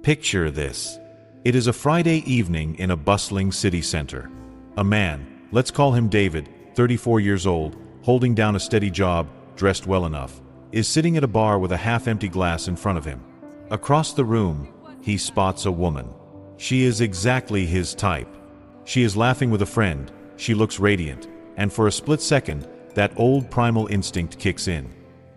Picture this. It is a Friday evening in a bustling city center. A man, let's call him David, 34 years old, holding down a steady job, dressed well enough, is sitting at a bar with a half-empty glass in front of him. Across the room, he spots a woman. She is exactly his type. She is laughing with a friend, she looks radiant, and for a split second, that old primal instinct kicks in.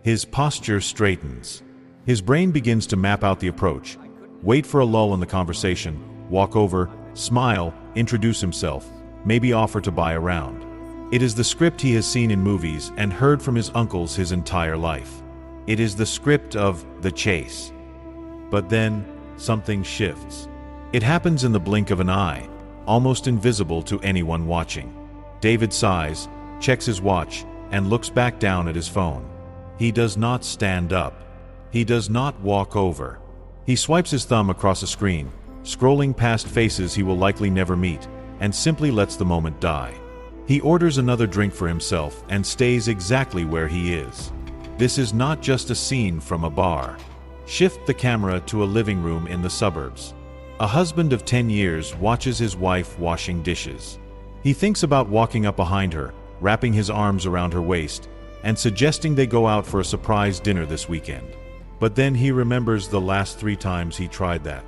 His posture straightens. His brain begins to map out the approach. Wait for a lull in the conversation, walk over, smile, introduce himself, maybe offer to buy a round. It is the script he has seen in movies and heard from his uncles his entire life. It is the script of the chase. But then, something shifts. It happens in the blink of an eye, almost invisible to anyone watching. David sighs, checks his watch, and looks back down at his phone. He does not stand up. He does not walk over. He swipes his thumb across a screen, scrolling past faces he will likely never meet, and simply lets the moment die. He orders another drink for himself and stays exactly where he is. This is not just a scene from a bar. Shift the camera to a living room in the suburbs. A husband of 10 years watches his wife washing dishes. He thinks about walking up behind her, wrapping his arms around her waist, and suggesting they go out for a surprise dinner this weekend. But then he remembers the last 3 times he tried that.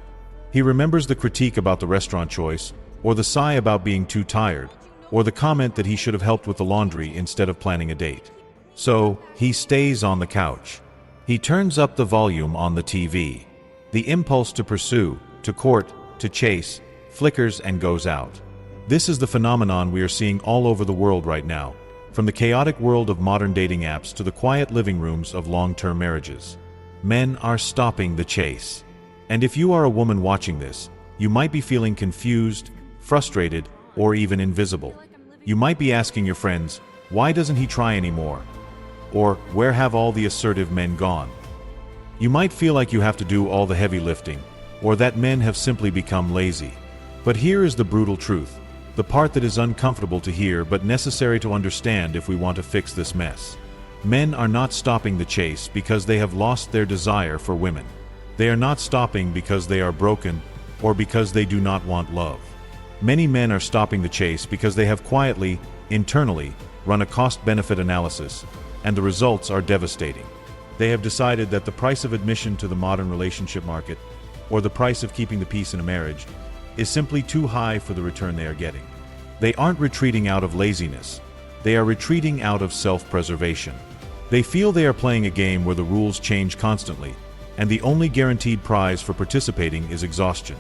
He remembers the critique about the restaurant choice, or the sigh about being too tired, or the comment that he should have helped with the laundry instead of planning a date. So, he stays on the couch. He turns up the volume on the TV. The impulse to pursue, to court, to chase, flickers and goes out. This is the phenomenon we are seeing all over the world right now, from the chaotic world of modern dating apps to the quiet living rooms of long-term marriages. Men are stopping the chase. And if you are a woman watching this, you might be feeling confused, frustrated, or even invisible. You might be asking your friends, why doesn't he try anymore? Or, where have all the assertive men gone? You might feel like you have to do all the heavy lifting, or that men have simply become lazy. But here is the brutal truth, the part that is uncomfortable to hear but necessary to understand if we want to fix this mess. Men are not stopping the chase because they have lost their desire for women. They are not stopping because they are broken or because they do not want love. Many men are stopping the chase because they have quietly, internally, run a cost-benefit analysis, and the results are devastating. They have decided that the price of admission to the modern relationship market, or the price of keeping the peace in a marriage, is simply too high for the return they are getting. They aren't retreating out of laziness. They are retreating out of self-preservation. They feel they are playing a game where the rules change constantly, and the only guaranteed prize for participating is exhaustion.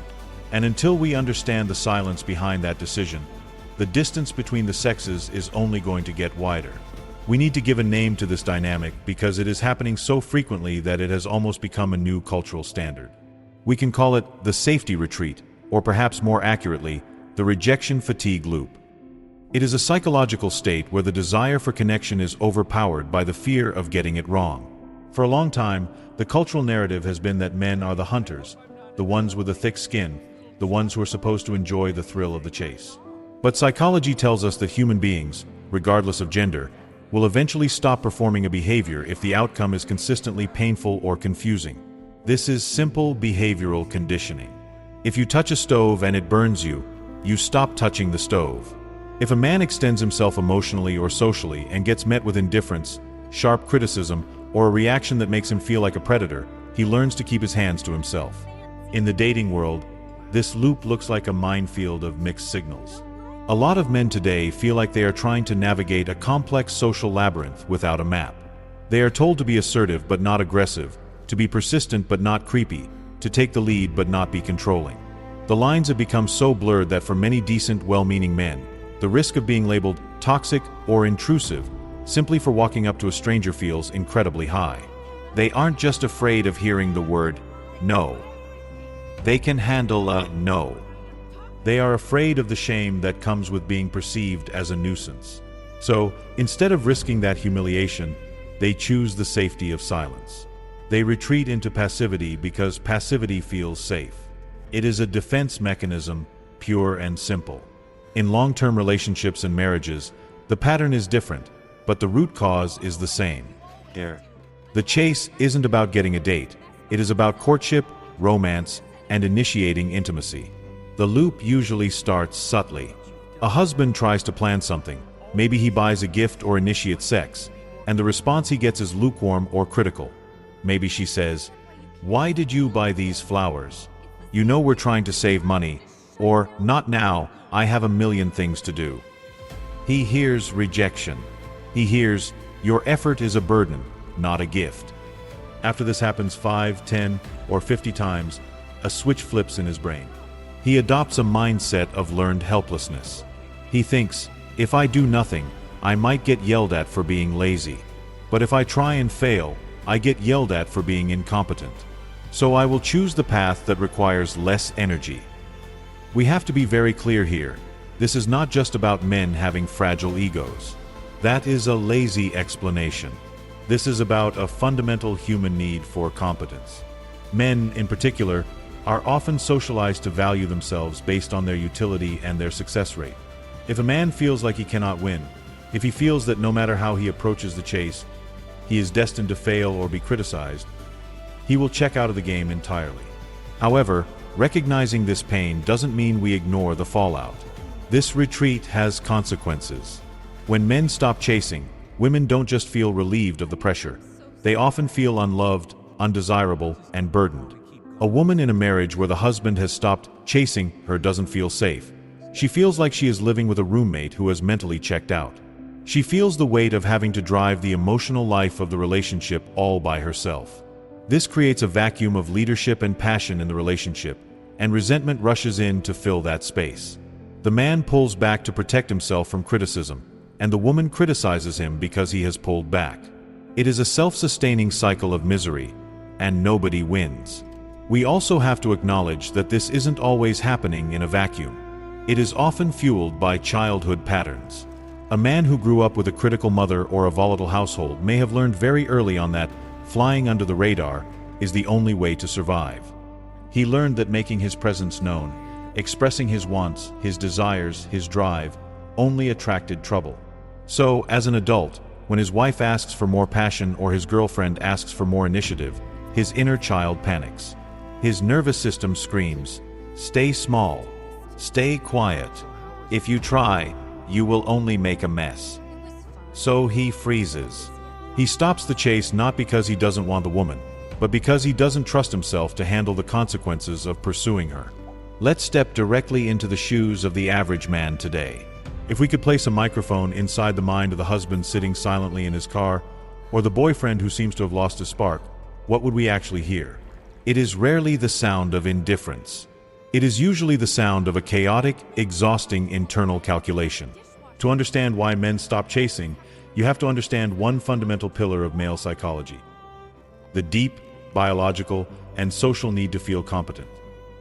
And until we understand the silence behind that decision, the distance between the sexes is only going to get wider. We need to give a name to this dynamic because it is happening so frequently that it has almost become a new cultural standard. We can call it the safety retreat, or perhaps more accurately, the rejection fatigue loop. It is a psychological state where the desire for connection is overpowered by the fear of getting it wrong. For a long time, the cultural narrative has been that men are the hunters, the ones with the thick skin, the ones who are supposed to enjoy the thrill of the chase. But psychology tells us that human beings, regardless of gender, will eventually stop performing a behavior if the outcome is consistently painful or confusing. This is simple behavioral conditioning. If you touch a stove and it burns you, you stop touching the stove. If a man extends himself emotionally or socially and gets met with indifference, sharp criticism, or a reaction that makes him feel like a predator, he learns to keep his hands to himself. In the dating world, this loop looks like a minefield of mixed signals. A lot of men today feel like they are trying to navigate a complex social labyrinth without a map. They are told to be assertive but not aggressive, to be persistent but not creepy, to take the lead but not be controlling. The lines have become so blurred that for many decent, well-meaning men, the risk of being labeled toxic or intrusive simply for walking up to a stranger feels incredibly high. They aren't just afraid of hearing the word no. They can handle a no. They are afraid of the shame that comes with being perceived as a nuisance. So, instead of risking that humiliation, they choose the safety of silence. They retreat into passivity because passivity feels safe. It is a defense mechanism, pure and simple. In long-term relationships and marriages, the pattern is different, but the root cause is the same. The chase isn't about getting a date. It is about courtship, romance, and initiating intimacy. The loop usually starts subtly. A husband tries to plan something. Maybe he buys a gift or initiates sex, and the response he gets is lukewarm or critical. Maybe she says, "Why did you buy these flowers? You know we're trying to save money." Or, "Not now, I have a million things to do." He hears rejection. He hears, "Your effort is a burden, not a gift." After this happens 5, 10, or 50 times, a switch flips in his brain. He adopts a mindset of learned helplessness. He thinks, "If I do nothing, I might get yelled at for being lazy. But if I try and fail, I get yelled at for being incompetent. So I will choose the path that requires less energy." We have to be very clear here. This is not just about men having fragile egos. That is a lazy explanation. This is about a fundamental human need for competence. Men, in particular, are often socialized to value themselves based on their utility and their success rate. If a man feels like he cannot win, if he feels that no matter how he approaches the chase, he is destined to fail or be criticized, he will check out of the game entirely. However, recognizing this pain doesn't mean we ignore the fallout. This retreat has consequences. When men stop chasing, women don't just feel relieved of the pressure. They often feel unloved, undesirable, and burdened. A woman in a marriage where the husband has stopped chasing her doesn't feel safe. She feels like she is living with a roommate who has mentally checked out. She feels the weight of having to drive the emotional life of the relationship all by herself. This creates a vacuum of leadership and passion in the relationship, and resentment rushes in to fill that space. The man pulls back to protect himself from criticism, and the woman criticizes him because he has pulled back. It is a self-sustaining cycle of misery, and nobody wins. We also have to acknowledge that this isn't always happening in a vacuum. It is often fueled by childhood patterns. A man who grew up with a critical mother or a volatile household may have learned very early on that flying under the radar is the only way to survive. He learned that making his presence known, expressing his wants, his desires, his drive, only attracted trouble. So, as an adult, when his wife asks for more passion or his girlfriend asks for more initiative, his inner child panics. His nervous system screams, "Stay small. Stay quiet. If you try, you will only make a mess." So he freezes. He stops the chase not because he doesn't want the woman, but because he doesn't trust himself to handle the consequences of pursuing her. Let's step directly into the shoes of the average man today. If we could place a microphone inside the mind of the husband sitting silently in his car, or the boyfriend who seems to have lost his spark, what would we actually hear? It is rarely the sound of indifference. It is usually the sound of a chaotic, exhausting internal calculation. To understand why men stop chasing, you have to understand one fundamental pillar of male psychology: the deep, biological, and social need to feel competent.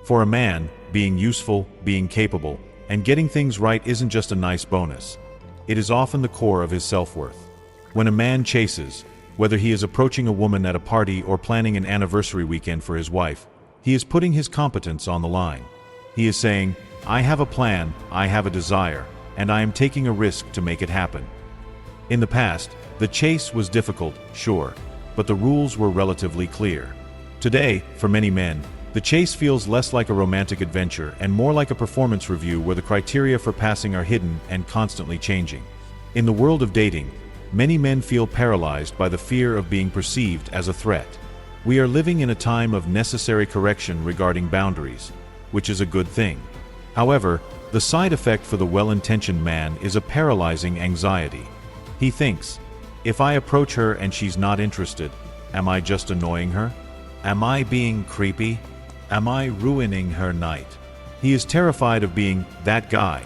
For a man, being useful, being capable, and getting things right isn't just a nice bonus. It is often the core of his self-worth. When a man chases, whether he is approaching a woman at a party or planning an anniversary weekend for his wife, he is putting his competence on the line. He is saying, "I have a plan, I have a desire, and I am taking a risk to make it happen." In the past, the chase was difficult, sure, but the rules were relatively clear. Today, for many men, the chase feels less like a romantic adventure and more like a performance review where the criteria for passing are hidden and constantly changing. In the world of dating, many men feel paralyzed by the fear of being perceived as a threat. We are living in a time of necessary correction regarding boundaries, which is a good thing. However, the side effect for the well-intentioned man is a paralyzing anxiety. He thinks, "If I approach her and she's not interested, am I just annoying her? Am I being creepy? Am I ruining her night?" He is terrified of being that guy,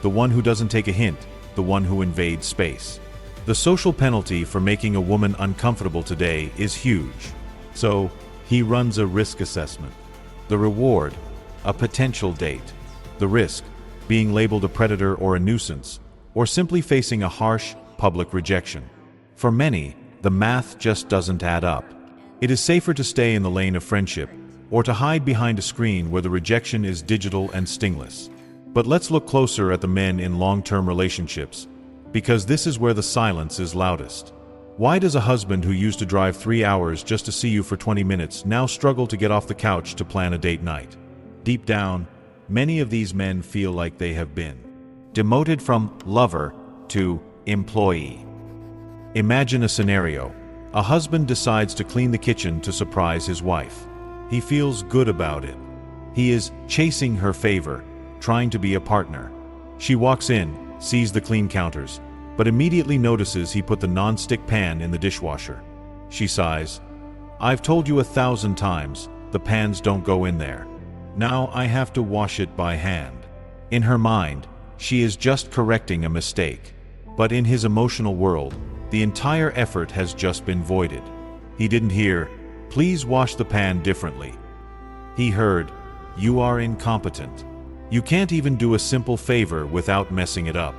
the one who doesn't take a hint, the one who invades space. The social penalty for making a woman uncomfortable today is huge. So, he runs a risk assessment. The reward, a potential date. The risk, being labeled a predator or a nuisance, or simply facing a harsh, public rejection. For many, the math just doesn't add up. It is safer to stay in the lane of friendship, or to hide behind a screen where the rejection is digital and stingless. But let's look closer at the men in long-term relationships, because this is where the silence is loudest. Why does a husband who used to drive 3 hours just to see you for 20 minutes now struggle to get off the couch to plan a date night? Deep down, many of these men feel like they have been demoted from lover to employee. Imagine a scenario. A husband decides to clean the kitchen to surprise his wife. He feels good about it. He is chasing her favor, trying to be a partner. She walks in, sees the clean counters, but immediately notices he put the non-stick pan in the dishwasher. She sighs, "I've told you 1,000 times, the pans don't go in there. Now I have to wash it by hand." In her mind, she is just correcting a mistake. But in his emotional world, the entire effort has just been voided. He didn't hear, "Please wash the pan differently." He heard, "You are incompetent. You can't even do a simple favor without messing it up.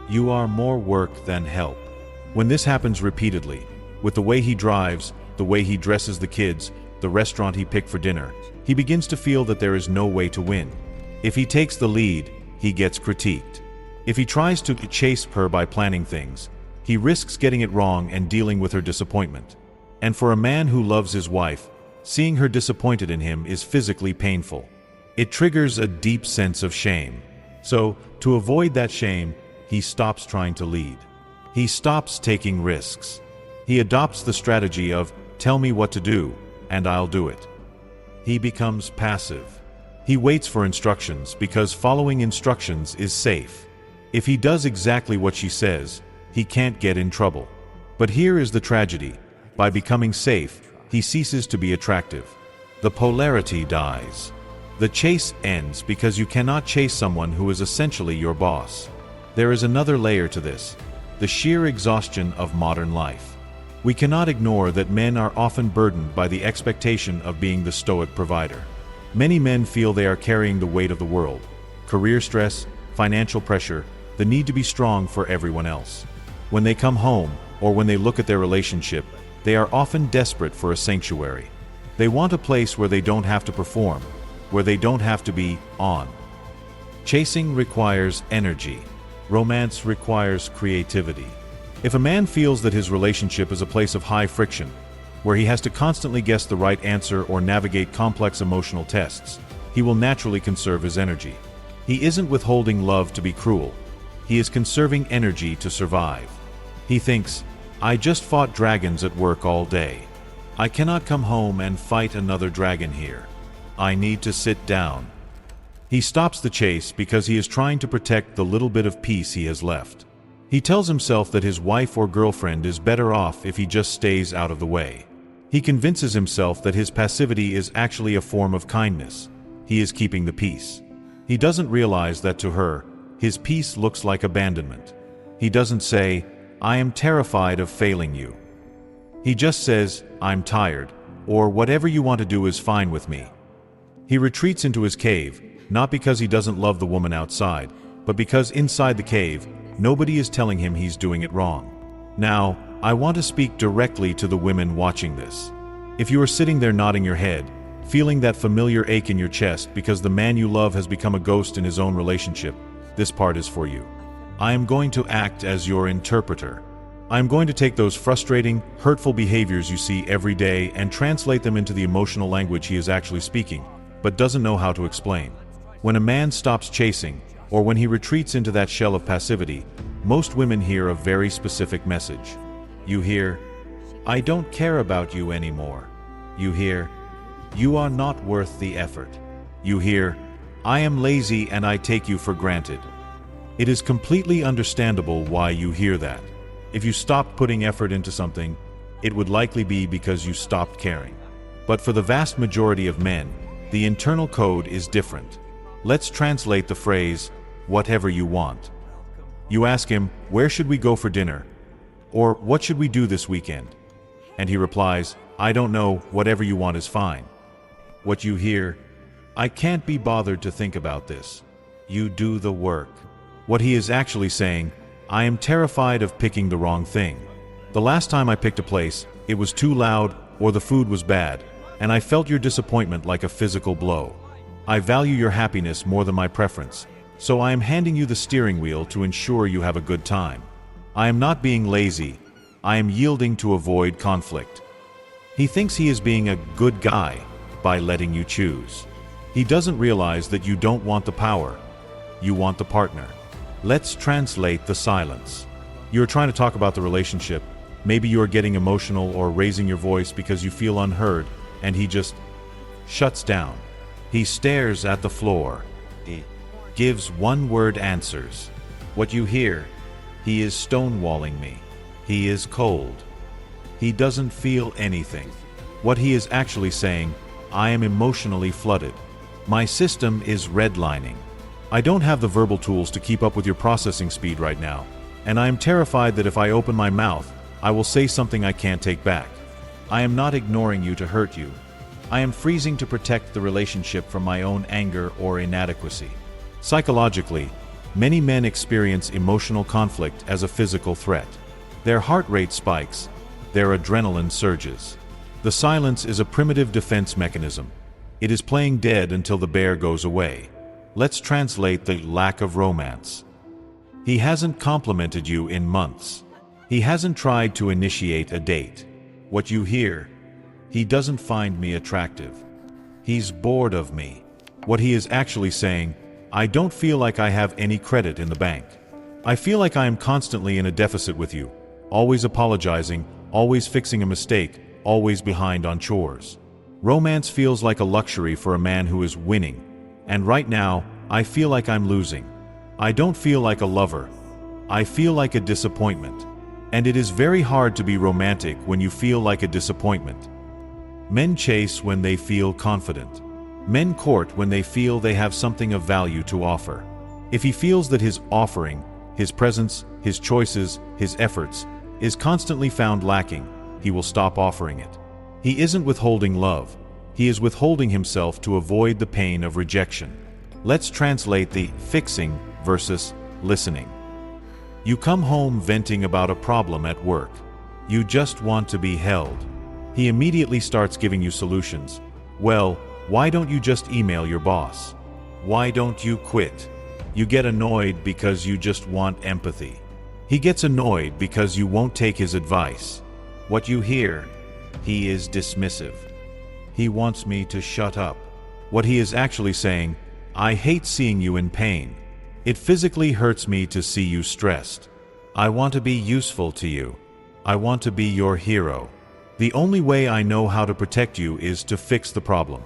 You are more work than help." When this happens repeatedly, with the way he drives, the way he dresses the kids, the restaurant he picked for dinner, he begins to feel that there is no way to win. If he takes the lead, he gets critiqued. If he tries to chase her by planning things, he risks getting it wrong and dealing with her disappointment. And for a man who loves his wife, seeing her disappointed in him is physically painful. It triggers a deep sense of shame. So, to avoid that shame, he stops trying to lead. He stops taking risks. He adopts the strategy of, "Tell me what to do, and I'll do it." He becomes passive. He waits for instructions because following instructions is safe. If he does exactly what she says, he can't get in trouble. But here is the tragedy. By becoming safe, he ceases to be attractive. The polarity dies. The chase ends because you cannot chase someone who is essentially your boss. There is another layer to this: the sheer exhaustion of modern life. We cannot ignore that men are often burdened by the expectation of being the stoic provider. Many men feel they are carrying the weight of the world: career stress, financial pressure, the need to be strong for everyone else. When they come home, or when they look at their relationship, they are often desperate for a sanctuary. They want a place where they don't have to perform, where they don't have to be on. Chasing requires energy. Romance requires creativity. If a man feels that his relationship is a place of high friction, where he has to constantly guess the right answer or navigate complex emotional tests, he will naturally conserve his energy. He isn't withholding love to be cruel. He is conserving energy to survive. He thinks, "I just fought dragons at work all day. I cannot come home and fight another dragon here. I need to sit down." He stops the chase because he is trying to protect the little bit of peace he has left. He tells himself that his wife or girlfriend is better off if he just stays out of the way. He convinces himself that his passivity is actually a form of kindness. He is keeping the peace. He doesn't realize that to her, his peace looks like abandonment. He doesn't say, "I am terrified of failing you." He just says, "I'm tired," or "Whatever you want to do is fine with me." He retreats into his cave, not because he doesn't love the woman outside, but because inside the cave, nobody is telling him he's doing it wrong. Now, I want to speak directly to the women watching this. If you are sitting there nodding your head, feeling that familiar ache in your chest because the man you love has become a ghost in his own relationship, this part is for you. I am going to act as your interpreter. I am going to take those frustrating, hurtful behaviors you see every day and translate them into the emotional language he is actually speaking, but doesn't know how to explain. When a man stops chasing, or when he retreats into that shell of passivity, most women hear a very specific message. You hear, "I don't care about you anymore." You hear, "You are not worth the effort." You hear, "I am lazy and I take you for granted." It is completely understandable why you hear that. If you stopped putting effort into something, it would likely be because you stopped caring. But for the vast majority of men, the internal code is different. Let's translate the phrase, "whatever you want." You ask him, "Where should we go for dinner?" Or, "What should we do this weekend?" And he replies, "I don't know, whatever you want is fine." What you hear, "I can't be bothered to think about this." You do the work. What he is actually saying, "I am terrified of picking the wrong thing. The last time I picked a place, it was too loud or the food was bad, and I felt your disappointment like a physical blow. I value your happiness more than my preference, so I am handing you the steering wheel to ensure you have a good time. I am not being lazy. I am yielding to avoid conflict. He thinks he is being a good guy by letting you choose. He doesn't realize that you don't want the power. You want the partner. Let's translate the silence. You're trying to talk about the relationship. Maybe you're getting emotional or raising your voice because you feel unheard, and he just shuts down. He stares at the floor. He gives one-word answers. What you hear, he is stonewalling me. He is cold. He doesn't feel anything. What he is actually saying, I am emotionally flooded. My system is redlining. I don't have the verbal tools to keep up with your processing speed right now, and I am terrified that if I open my mouth, I will say something I can't take back. I am not ignoring you to hurt you. I am freezing to protect the relationship from my own anger or inadequacy. Psychologically, many men experience emotional conflict as a physical threat. Their heart rate spikes, their adrenaline surges. The silence is a primitive defense mechanism. It is playing dead until the bear goes away. Let's translate the lack of romance. He hasn't complimented you in months. He hasn't tried to initiate a date. What you hear, he doesn't find me attractive. He's bored of me. What he is actually saying, I don't feel like I have any credit in the bank. I feel like I am constantly in a deficit with you, always apologizing, always fixing a mistake, always behind on chores. Romance feels like a luxury for a man who is winning, and right now, I feel like I'm losing. I don't feel like a lover. I feel like a disappointment. And it is very hard to be romantic when you feel like a disappointment. Men chase when they feel confident. Men court when they feel they have something of value to offer. If he feels that his offering, his presence, his choices, his efforts, is constantly found lacking, he will stop offering it. He isn't withholding love. He is withholding himself to avoid the pain of rejection. Let's translate the fixing versus listening. You come home venting about a problem at work. You just want to be held. He immediately starts giving you solutions. Well, why don't you just email your boss? Why don't you quit? You get annoyed because you just want empathy. He gets annoyed because you won't take his advice. What you hear, he is dismissive. He wants me to shut up. What he is actually saying, I hate seeing you in pain. It physically hurts me to see you stressed. I want to be useful to you. I want to be your hero. The only way I know how to protect you is to fix the problem.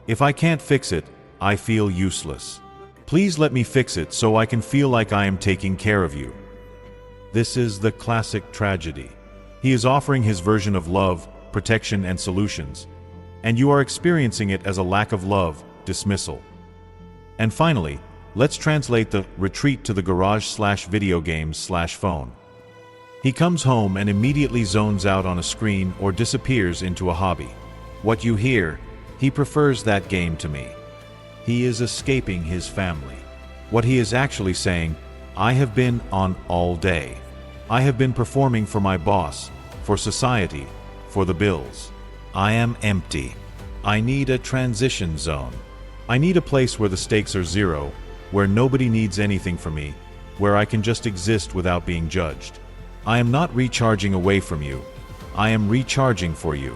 If I can't fix it, I feel useless. Please let me fix it so I can feel like I am taking care of you. This is the classic tragedy. He is offering his version of love, protection, and solutions, and you are experiencing it as a lack of love, dismissal. And finally, let's translate the retreat to the garage/video games/phone. He comes home and immediately zones out on a screen or disappears into a hobby. What you hear, he prefers that game to me. He is escaping his family. What he is actually saying, I have been on all day. I have been performing for my boss, for society, for the bills. I am empty. I need a transition zone. I need a place where the stakes are zero, where nobody needs anything from me, where I can just exist without being judged. I am not recharging away from you. I am recharging for you.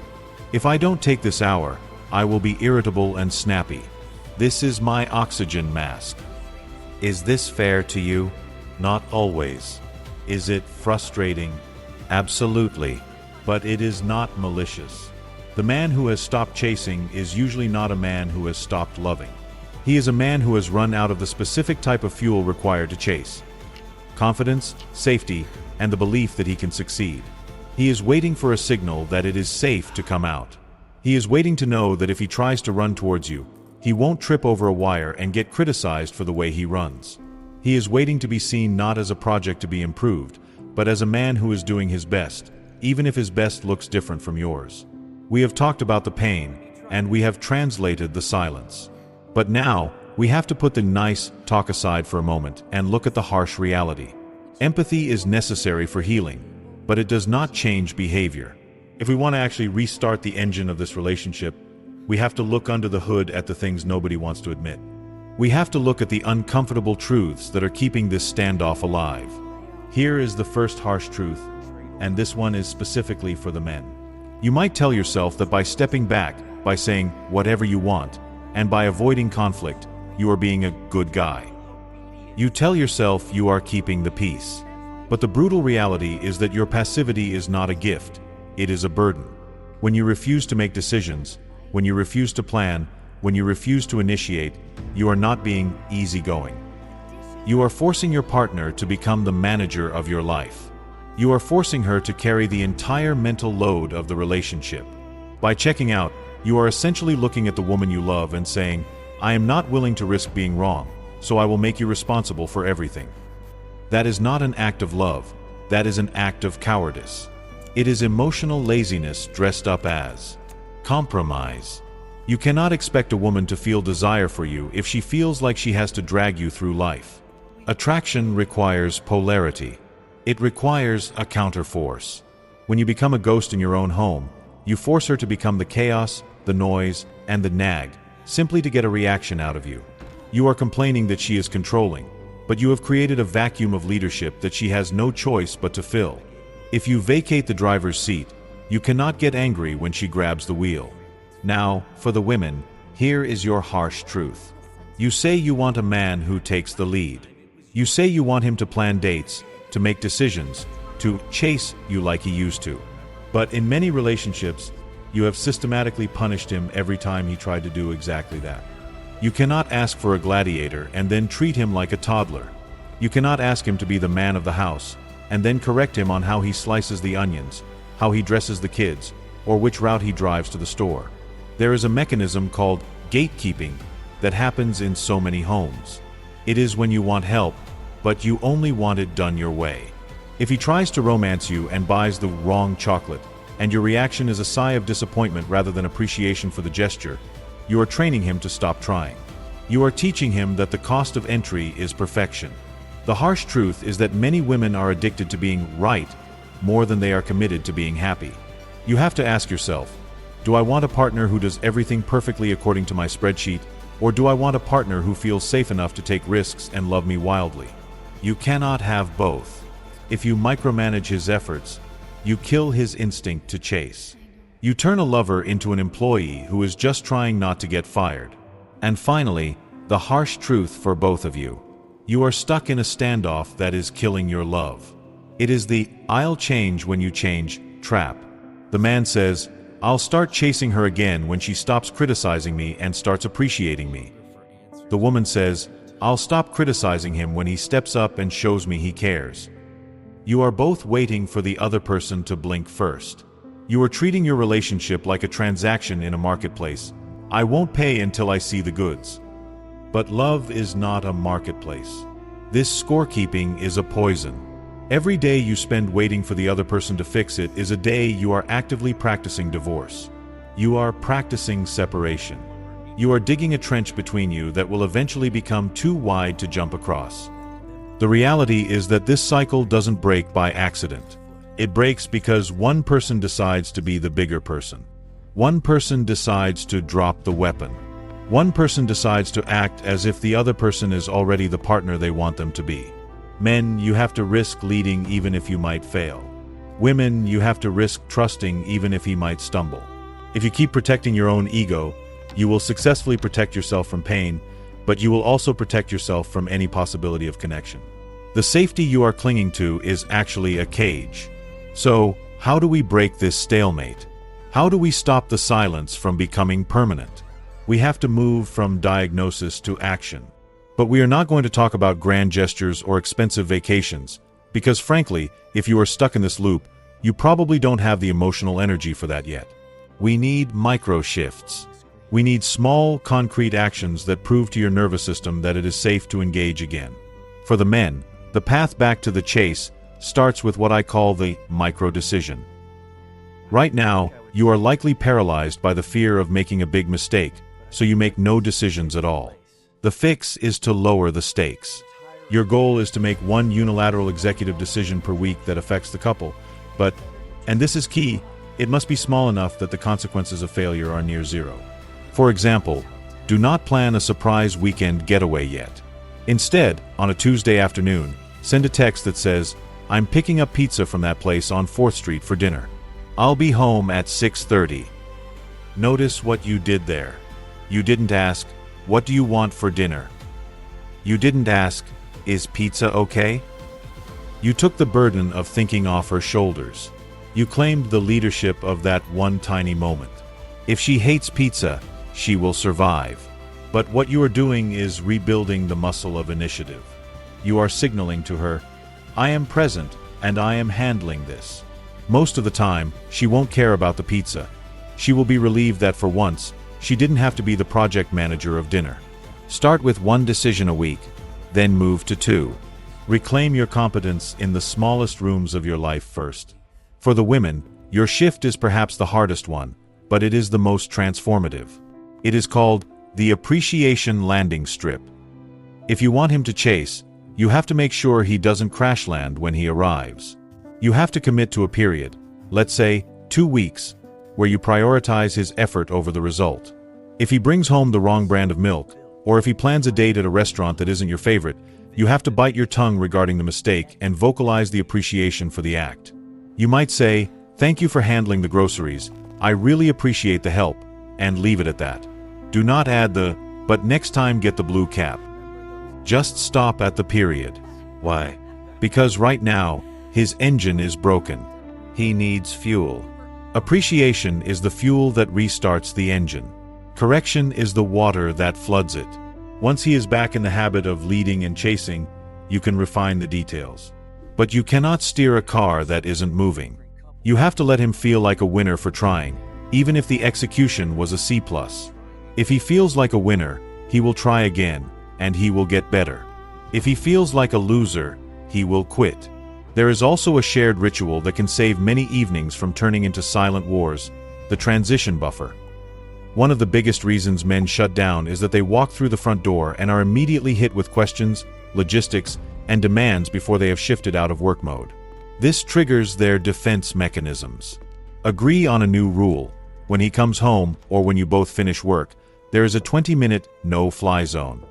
If I don't take this hour, I will be irritable and snappy. This is my oxygen mask. Is this fair to you? Not always. Is it frustrating? Absolutely. But it is not malicious. The man who has stopped chasing is usually not a man who has stopped loving. He is a man who has run out of the specific type of fuel required to chase. Confidence, safety, and the belief that he can succeed. He is waiting for a signal that it is safe to come out. He is waiting to know that if he tries to run towards you, he won't trip over a wire and get criticized for the way he runs. He is waiting to be seen not as a project to be improved, but as a man who is doing his best, even if his best looks different from yours. We have talked about the pain, and we have translated the silence. But now, we have to put the nice talk aside for a moment and look at the harsh reality. Empathy is necessary for healing, but it does not change behavior. If we want to actually restart the engine of this relationship, we have to look under the hood at the things nobody wants to admit. We have to look at the uncomfortable truths that are keeping this standoff alive. Here is the first harsh truth. and this one is specifically for the men. You might tell yourself that by stepping back, by saying whatever you want, and by avoiding conflict, you are being a good guy. You tell yourself you are keeping the peace. But the brutal reality is that your passivity is not a gift, it is a burden. When you refuse to make decisions, when you refuse to plan, when you refuse to initiate, you are not being easygoing. You are forcing your partner to become the manager of your life. You are forcing her to carry the entire mental load of the relationship. By checking out, you are essentially looking at the woman you love and saying, I am not willing to risk being wrong, so I will make you responsible for everything. That is not an act of love, that is an act of cowardice. It is emotional laziness dressed up as compromise. You cannot expect a woman to feel desire for you if she feels like she has to drag you through life. Attraction requires polarity. It requires a counterforce. When you become a ghost in your own home, you force her to become the chaos, the noise, and the nag, simply to get a reaction out of you. You are complaining that she is controlling, but you have created a vacuum of leadership that she has no choice but to fill. If you vacate the driver's seat, you cannot get angry when she grabs the wheel. Now, for the women, here is your harsh truth. You say you want a man who takes the lead. You say you want him to plan dates, to make decisions, to chase you like he used to. But in many relationships, you have systematically punished him every time he tried to do exactly that. You cannot ask for a gladiator and then treat him like a toddler. You cannot ask him to be the man of the house and then correct him on how he slices the onions, how he dresses the kids, or which route he drives to the store. There is a mechanism called gatekeeping that happens in so many homes. It is when you want help, but you only want it done your way. If he tries to romance you and buys the wrong chocolate, and your reaction is a sigh of disappointment rather than appreciation for the gesture, you are training him to stop trying. You are teaching him that the cost of entry is perfection. The harsh truth is that many women are addicted to being right more than they are committed to being happy. You have to ask yourself, do I want a partner who does everything perfectly according to my spreadsheet, or do I want a partner who feels safe enough to take risks and love me wildly? You cannot have both. If you micromanage his efforts, you kill his instinct to chase. You turn a lover into an employee who is just trying not to get fired. And finally, the harsh truth for both of you. You are stuck in a standoff that is killing your love. It is the "I'll change when you change" trap. The man says, I'll start chasing her again when she stops criticizing me and starts appreciating me. The woman says, I'll stop criticizing him when he steps up and shows me he cares. You are both waiting for the other person to blink first. You are treating your relationship like a transaction in a marketplace. I won't pay until I see the goods. But love is not a marketplace. This scorekeeping is a poison. Every day you spend waiting for the other person to fix it is a day you are actively practicing divorce. You are practicing separation. You are digging a trench between you that will eventually become too wide to jump across. The reality is that this cycle doesn't break by accident. It breaks because one person decides to be the bigger person. One person decides to drop the weapon. One person decides to act as if the other person is already the partner they want them to be. Men, you have to risk leading even if you might fail. Women, you have to risk trusting even if he might stumble. If you keep protecting your own ego, you will successfully protect yourself from pain, but you will also protect yourself from any possibility of connection. The safety you are clinging to is actually a cage. So, how do we break this stalemate? How do we stop the silence from becoming permanent? We have to move from diagnosis to action. But we are not going to talk about grand gestures or expensive vacations, because frankly, if you are stuck in this loop, you probably don't have the emotional energy for that yet. We need micro shifts. We need small, concrete actions that prove to your nervous system that it is safe to engage again. For the men, the path back to the chase starts with what I call the micro-decision. Right now, you are likely paralyzed by the fear of making a big mistake, so you make no decisions at all. The fix is to lower the stakes. Your goal is to make one unilateral executive decision per week that affects the couple, but, and this is key, it must be small enough that the consequences of failure are near zero. For example, do not plan a surprise weekend getaway yet. Instead, on a Tuesday afternoon, send a text that says, I'm picking up pizza from that place on 4th Street for dinner. I'll be home at 6:30. Notice what you did there. You didn't ask, what do you want for dinner? You didn't ask, is pizza okay? You took the burden of thinking off her shoulders. You claimed the leadership of that one tiny moment. If she hates pizza, she will survive. But what you are doing is rebuilding the muscle of initiative. You are signaling to her, I am present and I am handling this. Most of the time, she won't care about the pizza. She will be relieved that for once, she didn't have to be the project manager of dinner. Start with 1 decision a week, then move to 2. Reclaim your competence in the smallest rooms of your life first. For the women, your shift is perhaps the hardest one, but it is the most transformative. It is called the appreciation landing strip. If you want him to chase, you have to make sure he doesn't crash land when he arrives. You have to commit to a period, let's say 2 weeks, where you prioritize his effort over the result. If he brings home the wrong brand of milk, or if he plans a date at a restaurant that isn't your favorite, you have to bite your tongue regarding the mistake and vocalize the appreciation for the act. You might say, thank you for handling the groceries, I really appreciate the help, and leave it at that. Do not add the, but next time get the blue cap. Just stop at the period. Why? Because right now, his engine is broken. He needs fuel. Appreciation is the fuel that restarts the engine. Correction is the water that floods it. Once he is back in the habit of leading and chasing, you can refine the details. But you cannot steer a car that isn't moving. You have to let him feel like a winner for trying, even if the execution was a C+. If he feels like a winner, he will try again, and he will get better. If he feels like a loser, he will quit. There is also a shared ritual that can save many evenings from turning into silent wars, the transition buffer. One of the biggest reasons men shut down is that they walk through the front door and are immediately hit with questions, logistics, and demands before they have shifted out of work mode. This triggers their defense mechanisms. Agree on a new rule. When he comes home, or when you both finish work, there is a 20-minute no-fly zone.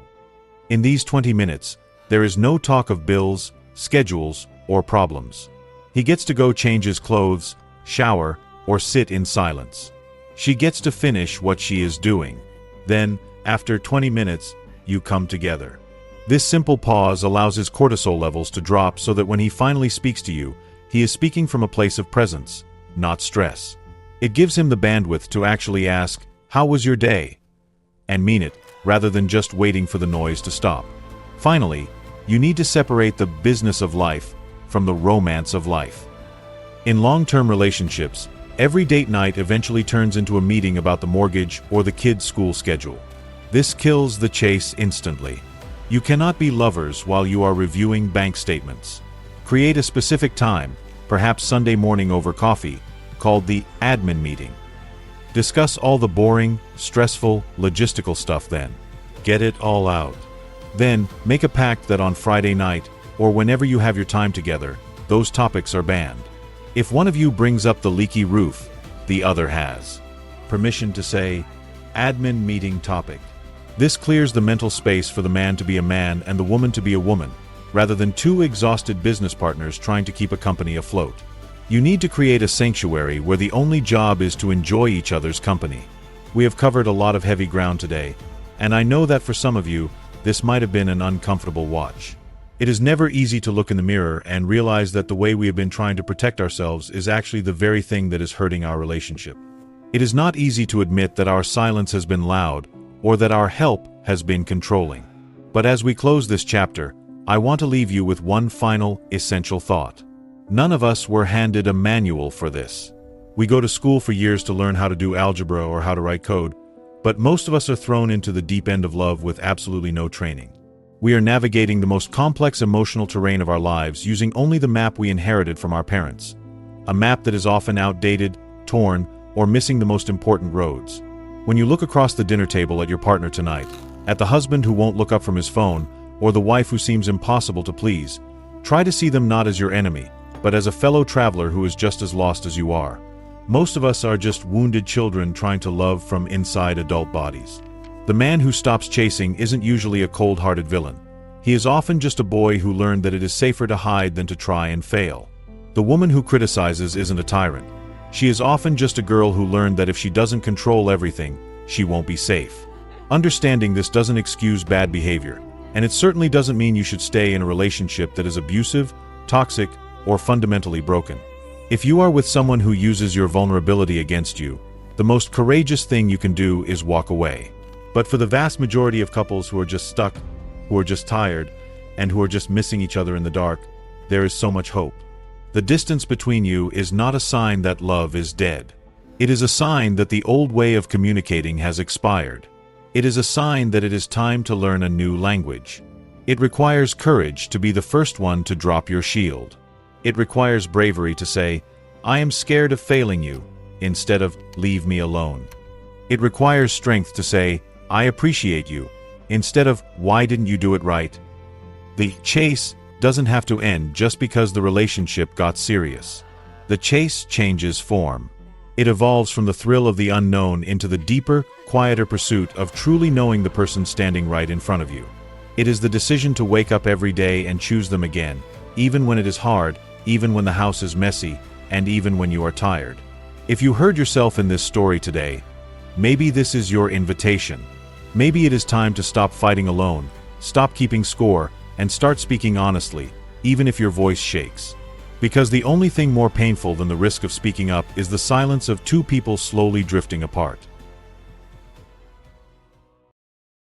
In these 20 minutes, there is no talk of bills, schedules, or problems. He gets to go change his clothes, shower, or sit in silence. She gets to finish what she is doing. Then, after 20 minutes, you come together. This simple pause allows his cortisol levels to drop so that when he finally speaks to you, he is speaking from a place of presence, not stress. It gives him the bandwidth to actually ask, "How was your day?" and mean it, rather than just waiting for the noise to stop. Finally, you need to separate the business of life from the romance of life. In long-term relationships, every date night eventually turns into a meeting about the mortgage or the kids' school schedule. This kills the chase instantly. You cannot be lovers while you are reviewing bank statements. Create a specific time, perhaps Sunday morning over coffee, called the admin meeting. Discuss all the boring, stressful, logistical stuff then. Get it all out. Then, make a pact that on Friday night, or whenever you have your time together, those topics are banned. If one of you brings up the leaky roof, the other has permission to say, admin meeting topic. This clears the mental space for the man to be a man and the woman to be a woman, rather than two exhausted business partners trying to keep a company afloat. You need to create a sanctuary where the only job is to enjoy each other's company. We have covered a lot of heavy ground today, and I know that for some of you, this might have been an uncomfortable watch. It is never easy to look in the mirror and realize that the way we have been trying to protect ourselves is actually the very thing that is hurting our relationship. It is not easy to admit that our silence has been loud, or that our help has been controlling. But as we close this chapter, I want to leave you with one final, essential thought. None of us were handed a manual for this. We go to school for years to learn how to do algebra or how to write code, but most of us are thrown into the deep end of love with absolutely no training. We are navigating the most complex emotional terrain of our lives using only the map we inherited from our parents. A map that is often outdated, torn, or missing the most important roads. When you look across the dinner table at your partner tonight, at the husband who won't look up from his phone, or the wife who seems impossible to please, try to see them not as your enemy, but as a fellow traveler who is just as lost as you are. Most of us are just wounded children trying to love from inside adult bodies. The man who stops chasing isn't usually a cold-hearted villain. He is often just a boy who learned that it is safer to hide than to try and fail. The woman who criticizes isn't a tyrant. She is often just a girl who learned that if she doesn't control everything, she won't be safe. Understanding this doesn't excuse bad behavior, and it certainly doesn't mean you should stay in a relationship that is abusive, toxic, or fundamentally broken. If you are with someone who uses your vulnerability against you, the most courageous thing you can do is walk away. But for the vast majority of couples who are just stuck, who are just tired, and who are just missing each other in the dark, there is so much hope. The distance between you is not a sign that love is dead. It is a sign that the old way of communicating has expired. It is a sign that it is time to learn a new language. It requires courage to be the first one to drop your shield. It requires bravery to say, "I am scared of failing you," instead of "leave me alone." It requires strength to say, "I appreciate you," instead of "why didn't you do it right?" The chase doesn't have to end just because the relationship got serious. The chase changes form. It evolves from the thrill of the unknown into the deeper, quieter pursuit of truly knowing the person standing right in front of you. It is the decision to wake up every day and choose them again, even when it is hard, even when the house is messy, and even when you are tired. If you heard yourself in this story today, maybe this is your invitation. Maybe it is time to stop fighting alone, stop keeping score, and start speaking honestly, even if your voice shakes. Because the only thing more painful than the risk of speaking up is the silence of two people slowly drifting apart.